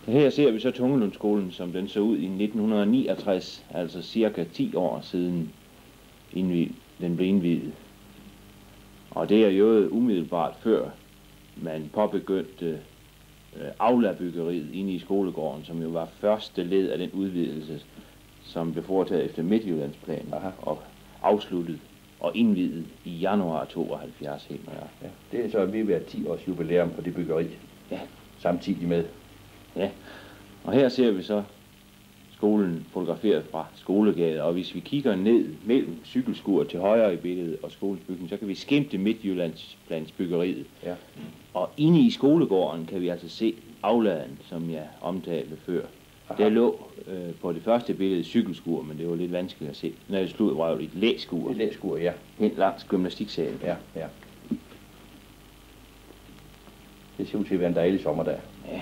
Her ser vi så Tungelundskolen, som den så ud i 1969, altså cirka 10 år siden den blev indviet. Og det er jo umiddelbart før man påbegyndte Aula-byggeriet inde i skolegården, som jo var første led af den udvidelse, som blev foretaget efter Midtjyllandsplanen og afsluttet og indviet i januar 72 helt nøjagtigt. Ja, det er så ved at være 10 års jubilæum på det byggeri. Ja. Samtidig med. Ja, og her ser vi så skolen fotograferet fra Skolegade, og hvis vi kigger ned mellem cykelskur til højre i billedet og skolens bygning, så kan vi skimte Midtjyllandsplans byggeriet. Ja. Og inde i skolegården kan vi altså se Aulaen, som jeg omtalte før. Aha. Der lå på det første billede cykelskur, men det var lidt vanskeligt at se. Når det stod, var jo et læskur. Et læskur, ja. Hen langs gymnastiksalen. Ja, ja. Det ser ud til at være en dejlig sommerdag. Ja.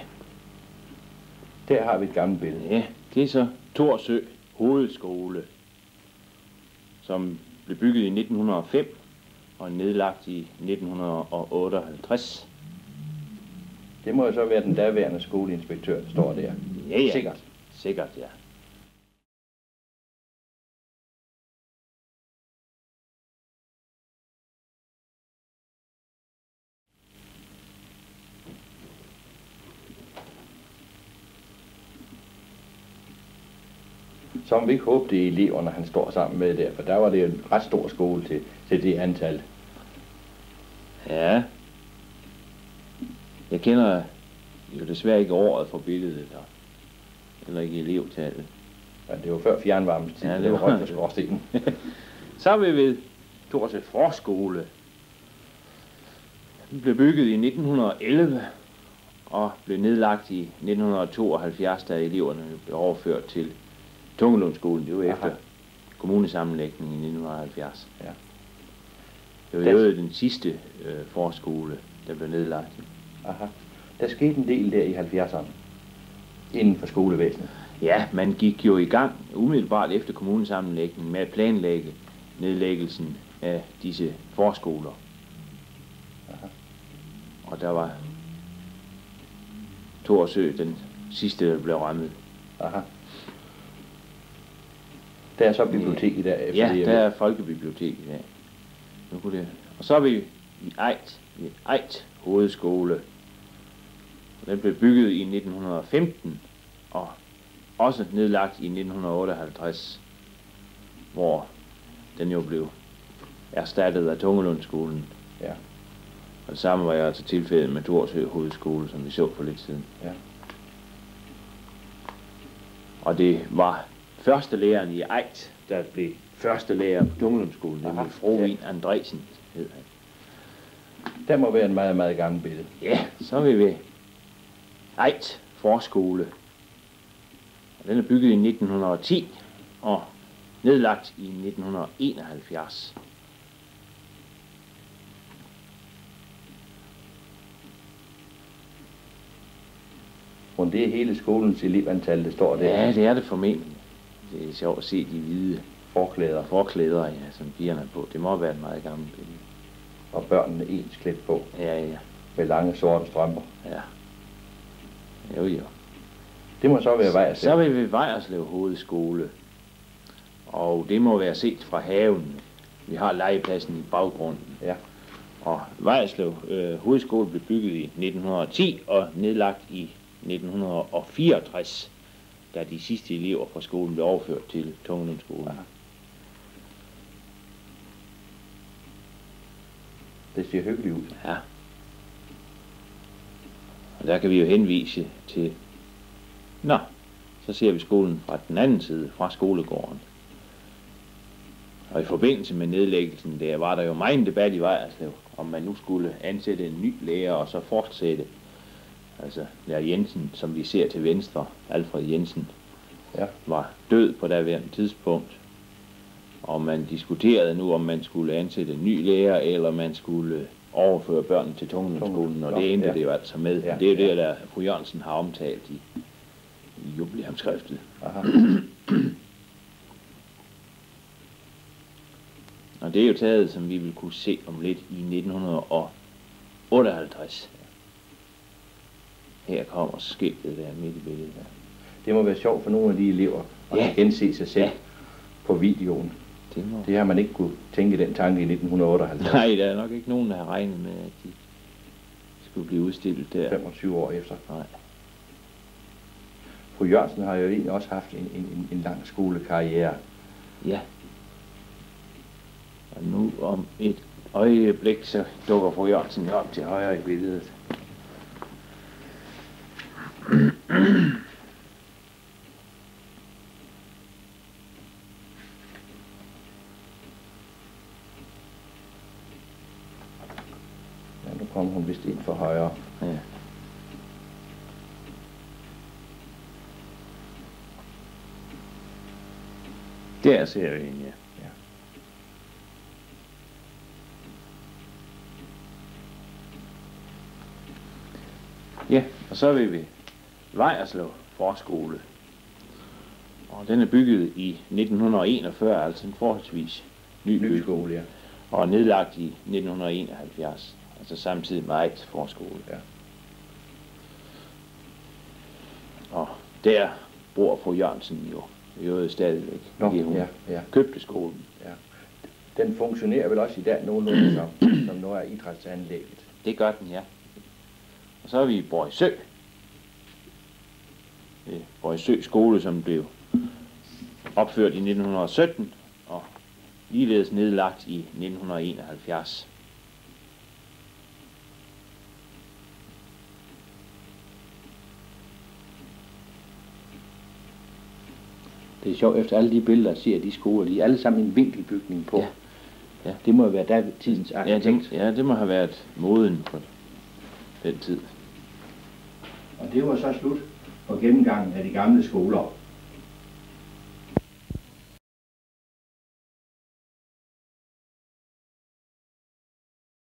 Der har vi et gammelt billede. Ja, det er så Thorsø Hovedskole, som blev bygget i 1905 og nedlagt i 1958. Det må jo så være den daværende skoleinspektør, der står der. Ja, ja. Sikkert. Sikkert, ja. Så må vi ikke håbe, det er eleverne, han står sammen med der, for der var det en ret stor skole til det antal. Ja. Jeg kender jo desværre ikke året for billedet, eller ikke elevtallet. Ja, det var før fjernvarmens tid, ja, det var rødt for skorstenen. Så er vi ved Thorsø Forskole. Den blev bygget i 1911 og blev nedlagt i 1972, da eleverne blev overført til Tungelundskolen. Det var efter kommunesammenlægningen i 1970. Ja. Det var jo den sidste forskole, der blev nedlagt. Aha. Der skete en del der i 70'erne inden for skolevæsenet. Ja, man gik jo i gang umiddelbart efter kommunesammenlægningen med at planlægge nedlæggelsen af disse forskoler. Aha. Og der var Thorsø den sidste, der blev rammet. Aha. Der er så biblioteket der efter det. Ja, der er folkebiblioteket i dag. Nu kunne det. Og så er vi i Ejt Hovedskole. Den blev bygget i 1915 og også nedlagt i 1958, hvor den jo blev erstattet af Tungelundskolen. Ja. Og det samme var jo altså tilfældet med Thorsø Hovedskole, som vi så for lidt siden. Ja. Og det var første læreren i Ejt, der blev første lærer på Tungelundskolen, nemlig Frovin Andresen hed han. Der må være en meget, meget gammel billede. Ja, så er vi ved Ejt Forskole. Den er bygget i 1910 og nedlagt i 1971. Og det er hele skolens elevantal, der står der. Ja, det er det formentlig. Det er sjovt at se de hvide forklæder, ja, som pigerne er på. Det må være et meget gammelt billede. Og børnene ens klædt på. Ja, ja. Med lange sorte strømper. Ja. Jo. Det må så være Vejerslev. Så er vi ved Vejerslev Hovedskole. Og det må være set fra haven. Vi har legepladsen i baggrunden. Ja. Og Vejerslev Hovedskole blev bygget i 1910 og nedlagt i 1964, da de sidste elever fra skolen blev overført til Tungelundskolen. Ja. Det ser hyggeligt ud. Ja. Og der kan vi jo henvise til... Nå, så ser vi skolen fra den anden side, fra skolegården. Og i forbindelse med nedlæggelsen der, var der jo meget debat i Vejerslev, om man nu skulle ansætte en ny lærer og så fortsætte. Altså, lærer Jensen, som vi ser til venstre, Alfred Jensen, var død på daværende tidspunkt. Og man diskuterede nu, om man skulle ansætte en ny lærer, eller man skulle overføre børnene til Tungelundskolen, og det endte det jo altså med. Ja, det er jo det, der fru Jørgensen har omtalt i jubilæumsskriftet. Og det er jo taget, som vi vil kunne se om lidt, i 1958. her kommer skiltet der midt i billedet. Ja. Det må være sjovt for nogle af de elever at gense sig selv på videoen. Det har man ikke kunne tænke den tanke i 1958. Nej, der er nok ikke nogen, der har regnet med, at de skulle blive udstillet der. 25 år efter. Nej. Fru Jørgensen har jo egentlig også haft en lang skolekarriere. Ja. Og nu om et øjeblik, så dukker fru Jørgensen op til højre i billedet. Ja, nu kommer hun vist ind for højre. Ja. Der ser vi hende, ja. Ja, og så vil vi Vejerslev Forskole. Og den er bygget i 1941, altså en forholdsvis ny skole, ja. Og nedlagt i 1971, altså samtidig med Ejt Forskole. Ja. Og der bor fru Jørgensen jo stadigvæk. Hun købte skolen. Ja. Den funktionerer vel også i dag nogenlunde som noget af idrætsanlægget. Det gør den, ja. Og så er vi i Borgsø. Borgsø skole, som blev opført i 1917 og ligeledes nedlagt i 1971. Det er sjovt, efter alle de billeder, der ser de skoler, de er alle sammen en vinkelbygning på. Ja. Ja. Det må jo være der tidens arkitekt. Ja, det må have været moden på den tid. Og det var så slut på gennemgangen af de gamle skoler.